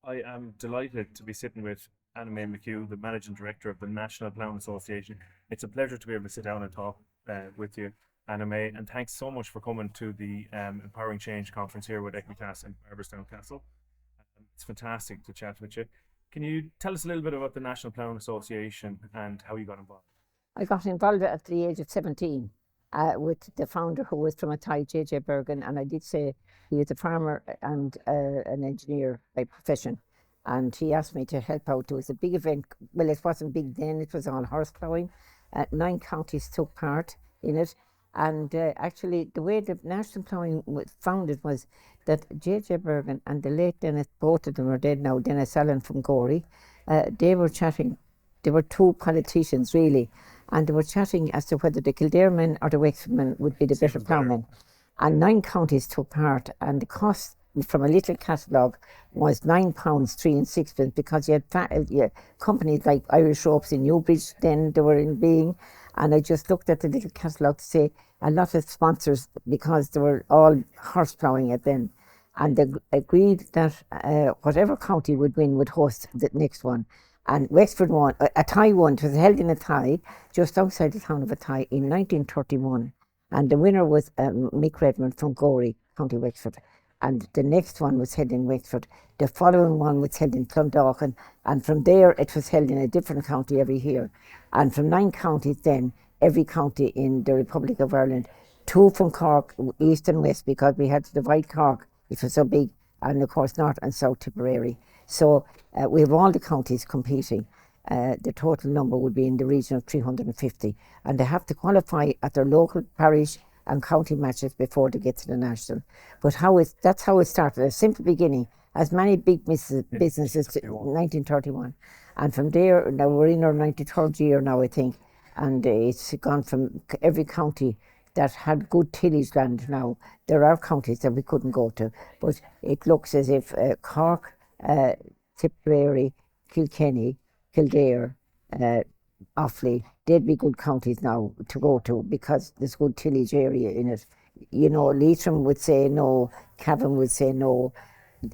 I am delighted to be sitting with Anna May McHugh, the Managing Director of the National Ploughing Association. It's a pleasure to be able to sit down and talk with you, Anna May, and thanks so much for coming to the Empowering Change conference here with Equitas in Barberstown Castle. It's fantastic to chat with you. Can you tell us a little bit about the National Ploughing Association and how you got involved? I got involved at the age of 17 with the founder, who was from a Thai, J.J. Bergen, and I did say he was a farmer and an engineer by profession. And he asked me to help out. There was a big event. Well, it wasn't big then, it was all horse ploughing. 9 counties took part in it. And actually, the way the National Ploughing was founded was that J.J. Bergen and the late Dennis, both of them are dead now, Dennis Allen from Gorey, they were chatting. They were 2 politicians, really, and they were chatting as to whether the Kildare men or the Wexford men would be the better ploughmen. And 9 counties took part, and the cost from a little catalogue was £9, 3 and 6pence, because you had companies like Irish Ropes in Newbridge, then they were in being, and I just looked at the little catalogue to say a lot of sponsors, because they were all horse ploughing it then, and they agreed that whatever county would win would host the next one. And Wexford won, a Thai one. It was held in a Thai, just outside the town of a Thai, in 1931. And the winner was Mick Redmond from Gorey, County Wexford. And the next one was held in Wexford. The following one was held in Clondalkin. And from there, it was held in a different county every year. And from 9 counties then, every county in the Republic of Ireland, 2 from Cork, east and west, because we had to divide Cork, it was so big, and of course north and south Tipperary. So we have all the counties competing. The total number would be in the region of 350, and they have to qualify at their local parish and county matches before they get to the national. But that's how it started, a simple beginning, as many big businesses, 1931. And from there, now we're in our 93rd year now, I think, and it's gone from every county that had good tillage land now. There are counties that we couldn't go to, but it looks as if Cork, Tipperary, Kilkenny, Kildare, Offaly, they'd be good counties now to go to, because there's good tillage area in it. You know, Leitrim would say no, Cavan would say no.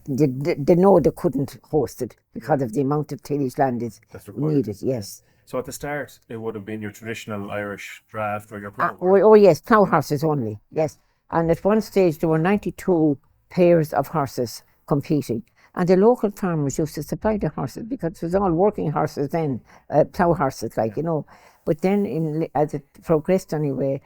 They know they couldn't host it because of the amount of tillage land is needed, yes. So at the start, it would have been your traditional Irish draft or your plough. Oh yes, plough horses only, yes. And at one stage there were 92 pairs of horses competing. And the local farmers used to supply the horses, because it was all working horses then, plough horses, like, you know. But then, as it progressed anyway,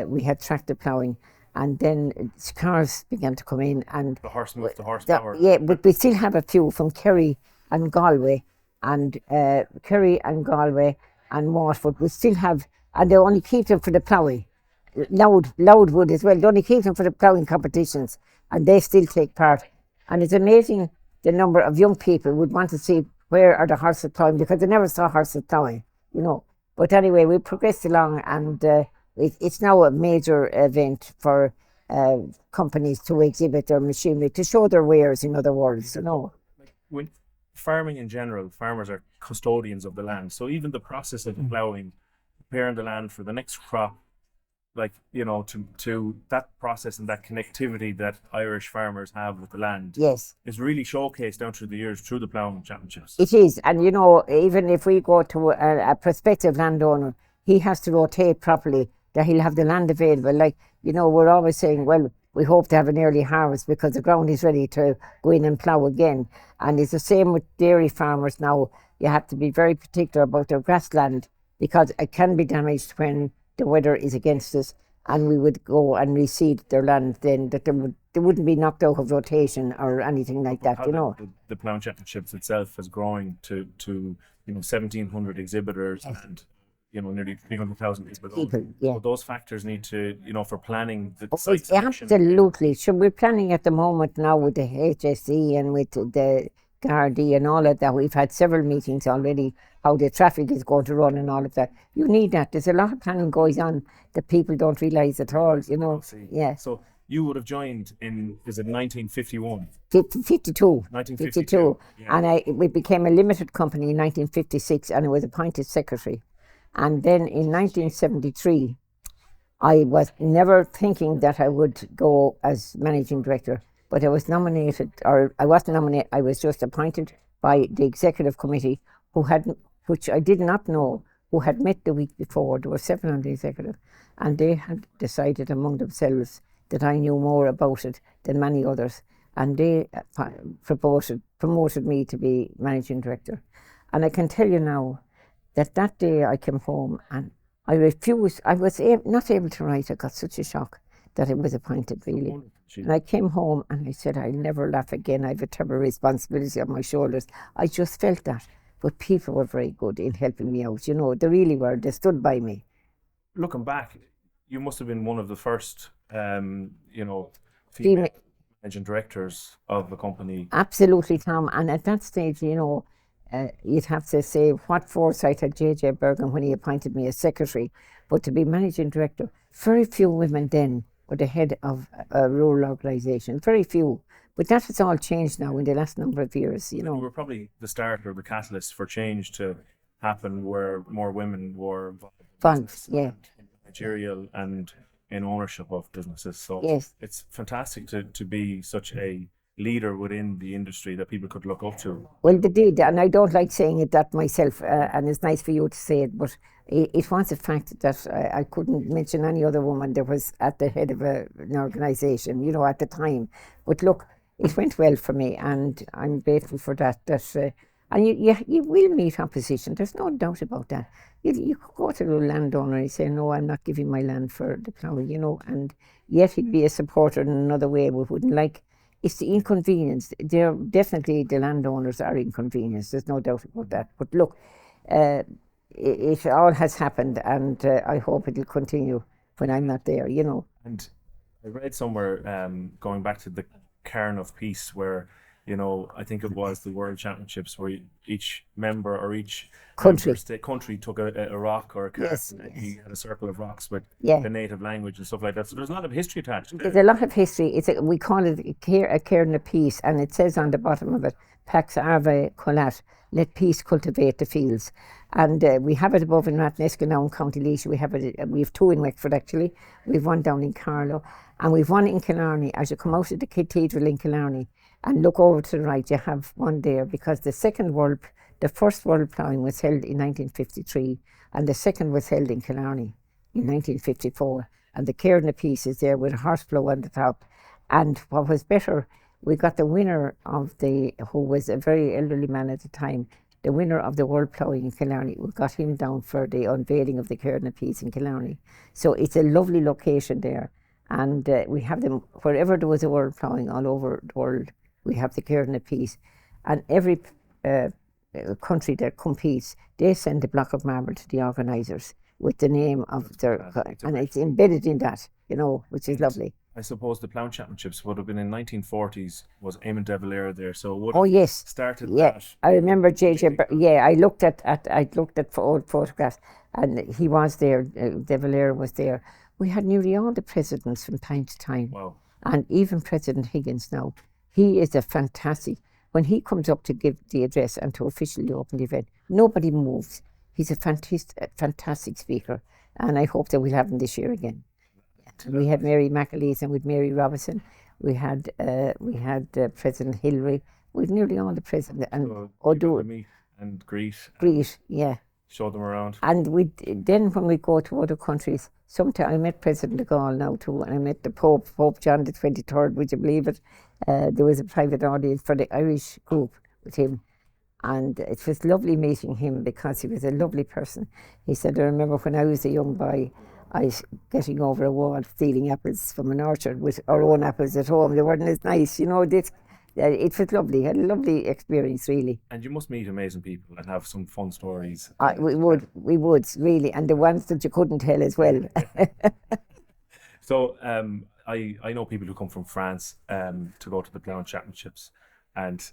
we had tractor ploughing, and then cars began to come in. And the horse moved to horsepower. Yeah, but we still have a few from Kerry and Galway, and Waterford. We still have, and they only keep them for the ploughing. Loudwood as well, they only keep them for the ploughing competitions, and they still take part. And it's amazing the number of young people would want to see where are the horses ploughing, because they never saw horses ploughing, you know. But anyway, we progressed along, and it's now a major event for companies to exhibit their machinery, to show their wares, in other words, you know. When farming in general, farmers are custodians of the land. So even the process of ploughing, preparing the land for the next crop, like, you know, to that process and that connectivity that Irish farmers have with the land, yes, is really showcased down through the years through the ploughing championships. It is, and you know, even if we go to a prospective landowner, he has to rotate properly, that he'll have the land available. Like, you know, we're always saying, well, we hope to have an early harvest because the ground is ready to go in and plough again. And it's the same with dairy farmers now. You have to be very particular about their grassland, because it can be damaged when the weather is against us, and we would go and reseed their land then, that they wouldn't be knocked out of rotation or anything like that, you know. The Ploughing Championships itself is growing to 1,700 exhibitors and nearly 300,000 people. Yeah. So those factors need to, for planning the site selection. Absolutely. So we're planning at the moment now with the HSE and with the Gardaí and all of that. We've had several meetings already, how the traffic is going to run and all of that. You need that. There's a lot of planning going on that people don't realise at all, you know. Yeah. So you would have joined in, is it 1951? 52. 1952. Yeah. And we became a limited company in 1956, and I was appointed secretary. And then in 1973, I was never thinking that I would go as managing director, but I was nominated, or I wasn't nominated, I was just appointed by the executive committee which I did not know, who had met the week before. There were 7 on the executive, and they had decided among themselves that I knew more about it than many others, and they promoted me to be managing director. And I can tell you now that day I came home and I refused. I was not able to write. I got such a shock that I was appointed, really. And I came home and I said, I'll never laugh again. I have a terrible responsibility on my shoulders. I just felt that. But people were very good in helping me out. They really were. They stood by me. Looking back, you must have been one of the first, female managing directors of the company. Absolutely, Tom. And at that stage, you'd have to say what foresight had J.J. Bergen when he appointed me as secretary. But to be managing director, very few women then were the head of a rural organisation. Very few. But that has all changed now in the last number of years. You were probably the start or the catalyst for change to happen, where more women were involved in managerial and in ownership of businesses. So yes, it's fantastic to be such a leader within the industry that people could look up to. Well, they did, and I don't like saying it that myself, and it's nice for you to say it, but it was a fact that I couldn't mention any other woman that was at the head of an organisation, at the time. But look, it went well for me, and I'm grateful for that. And you will meet opposition, there's no doubt about that. You could go to the landowner and say, no, I'm not giving my land for the ploughing, and yet he'd be a supporter in another way. We wouldn't like. It's the inconvenience. They're definitely, the landowners are inconvenienced. There's no doubt about that. But look, it all has happened, and I hope it'll continue when I'm not there. And I read somewhere, going back to the cairn of peace, where I think it was the World Championships, where each member or each country took a rock or a cairn. Yes, he had a circle of rocks with the native language and stuff like that. So there's a lot of history attached to it. There's a lot of history. We call it a cairn of peace, and it says on the bottom of it, Pax Arve Colat, let peace cultivate the fields. And we have it above in Rathnesca now in County Laois. We have 2 in Wexford, actually. We've one down in Carlow, and we've one in Killarney. As you come out of the cathedral in Killarney and look over to the right, you have one there, because the first World Ploughing was held in 1953, and the second was held in Killarney in 1954. And the cairn of peace is there with a horse plough on the top. And what was better, we got the winner who was a very elderly man at the time, the winner of the World Ploughing in Killarney. We got him down for the unveiling of the cairn of peace in Killarney. So it's a lovely location there. And we have them wherever there was a World Ploughing all over the world. We have the cairn of peace. And every country that competes, they send a block of marble to the organisers with the name of their, and it's embedded in that, which is lovely. I suppose the Ploughing Championships would have been in 1940s. Was Eamon de Valera there? So would started that. I remember JJ. I looked at old photographs, and he was there. De Valera was there. We had nearly all the presidents from time to time. Wow. And even President Higgins now. He is a fantastic. When he comes up to give the address and to officially open the event, nobody moves. He's a fantastic speaker, and I hope that we'll have him this year again. We had Mary McAleese and with Mary Robinson. We had President Hillary. We've nearly all the presidents. And O'Donoghue and Greet. Yeah. Show them around. And then when we go to other countries, sometimes I met President de Gaulle now too, and I met the Pope John the 23rd, would you believe it? There was a private audience for the Irish group with him. And it was lovely meeting him, because he was a lovely person. He said, I remember when I was a young boy, I was getting over a wall stealing apples from an orchard with our own apples at home. They weren't as nice, it was lovely, a lovely experience, really. And you must meet amazing people and have some fun stories. We would, really, and the ones that you couldn't tell as well. So I know people who come from France to go to the Ploughing Championships, and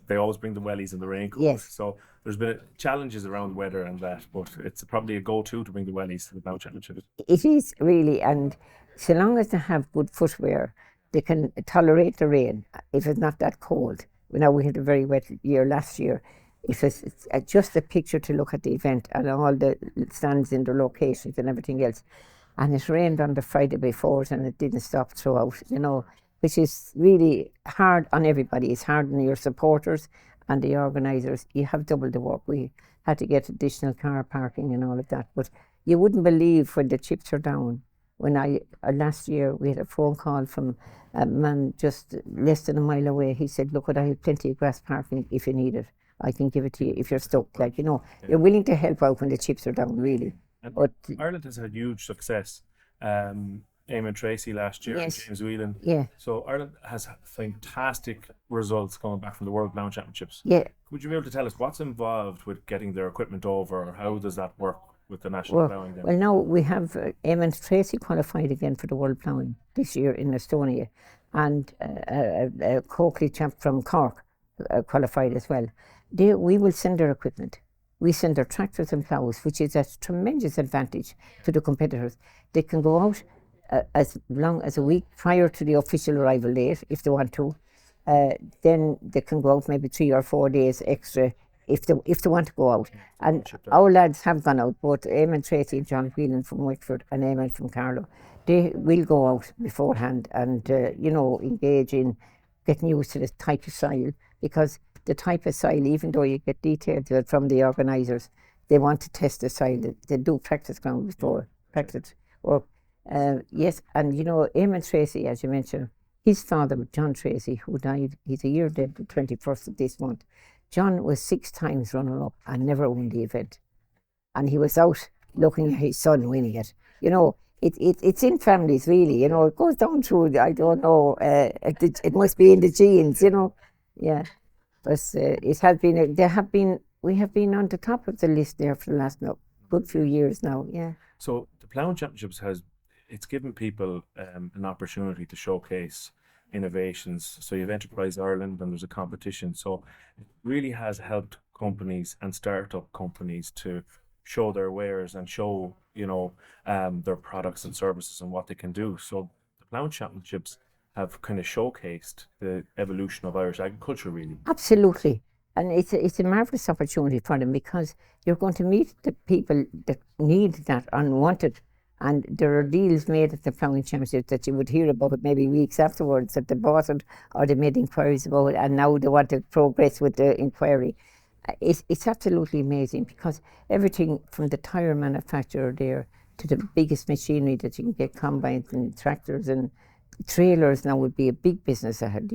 they always bring the wellies and the raincoats. Yes. So there's been challenges around weather and that, but it's probably a go-to to bring the wellies to the Ploughing Championships. It is really, and so long as they have good footwear, they can tolerate the rain if it's not that cold. We had a very wet year last year. It's just a picture to look at the event and all the stands in their locations and everything else. And it rained on the Friday before, and it didn't stop throughout, which is really hard on everybody. It's hard on your supporters and the organisers. You have double the work. We had to get additional car parking and all of that. But you wouldn't believe when the chips are down. When last year we had a phone call from a man just less than a mile away. He said, look, I have plenty of grass parking if you need it. I can give it to you if you're stuck. Like, you know, you're willing to help out when the chips are down, really. And But Ireland has had huge success. Eamon Tracy last year, Yes. and James Whelan. yeah, So Ireland has fantastic results coming back from the World Ploughing Championships. yeah. Would you be able to tell us what's involved with getting their equipment over, or how does that work with the National Well, Ploughing then? well, now we have Eamon Tracy qualified again for the World Ploughing this year in Estonia, and a Coakley chap from Cork qualified as well. We will send their equipment. We send their tractors and ploughs, which is a tremendous advantage to the competitors. They can go out as long as a week prior to the official arrival date if they want to. Then they can go out maybe 3 or 4 days extra if they want to go out. And our lads have gone out, both Eamon Tracy and John Whelan from Wickford and Eamon from Carlow. They will go out beforehand and engage in getting used to the type of soil, because the type of soil, even though you get details from the organisers, they want to test the soil. They do practice ground before practice work. Yes, and Eamon Tracy, as you mentioned, his father, John Tracy, who died, he's a year dead, the 21st of this month. John was 6 times runner-up and never won the event. And he was out looking at his son winning it. It's in families, really. It goes down through, I don't know, it must be in the genes, Yeah. But it has been, we have been on the top of the list there for the last good few years now, yeah. So the Ploughing Championships it's given people an opportunity to showcase innovations. So you have Enterprise Ireland and there's a competition. So it really has helped companies and startup companies to show their wares and show, their products and services and what they can do. So the Ploughing Championships have kind of showcased the evolution of Irish agriculture, really. Absolutely. And it's a marvellous opportunity for them, because you're going to meet the people that need that and want it. And there are deals made at the Ploughing Championship that you would hear about it maybe weeks afterwards, that they bought it or they made inquiries about it, and now they want to progress with the inquiry. It's absolutely amazing, because everything from the tyre manufacturer there to the biggest machinery that you can get, combines and tractors and trailers now would be a big business ahead.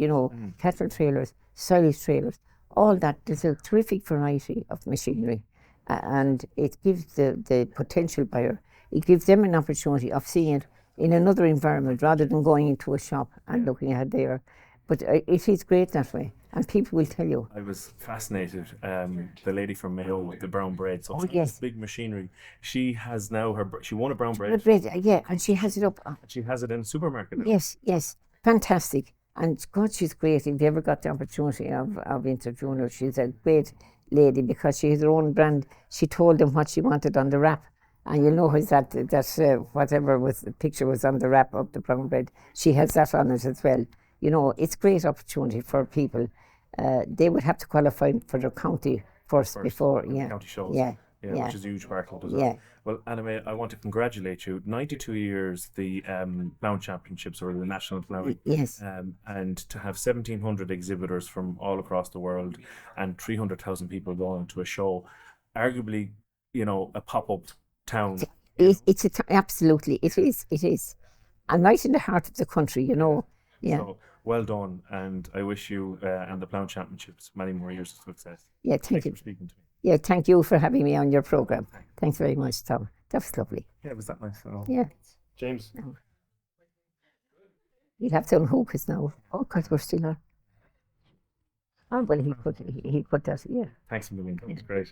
Cattle trailers, silage trailers, all that. There's a terrific variety of machinery, and it gives the potential buyer, it gives them an opportunity of seeing it in another environment rather than going into a shop and looking at it there. But it is great that way, and people will tell you. I was fascinated. The lady from Mayo with the brown bread, so it's yes. big machinery. She has now she won a brown bread. Yeah, and she has it up. She has it in a supermarket now. Yes, fantastic. And God, she's great. If you ever got the opportunity of interviewing her, she's a great lady, because she has her own brand. She told them what she wanted on the wrap. And you'll notice that whatever the picture was on the wrap of the brown bread, she has that on it as well. It's a great opportunity for people. They would have to qualify for their county first before, yeah. County shows. Yeah. Which is a huge part of it as well. Yeah. Well, Anna May, I want to congratulate you. 92 years, the Ploughing Championships, or the National Ploughing. Yes. And to have 1,700 exhibitors from all across the world and 300,000 people going to a show, arguably, a pop-up town. Absolutely, it is. And right in the heart of the country, Yeah. So, well done, and I wish you and the Ploughing Championships many more years of success. Yeah, thank you for speaking to me. Yeah, thank you for having me on your programme. Thanks very much, Tom. That was lovely. Yeah, was that nice? Yeah. James? You'll have to unhook us now. Oh, God, we're still on. Oh, well, he put that, yeah. Thanks a million. That was great.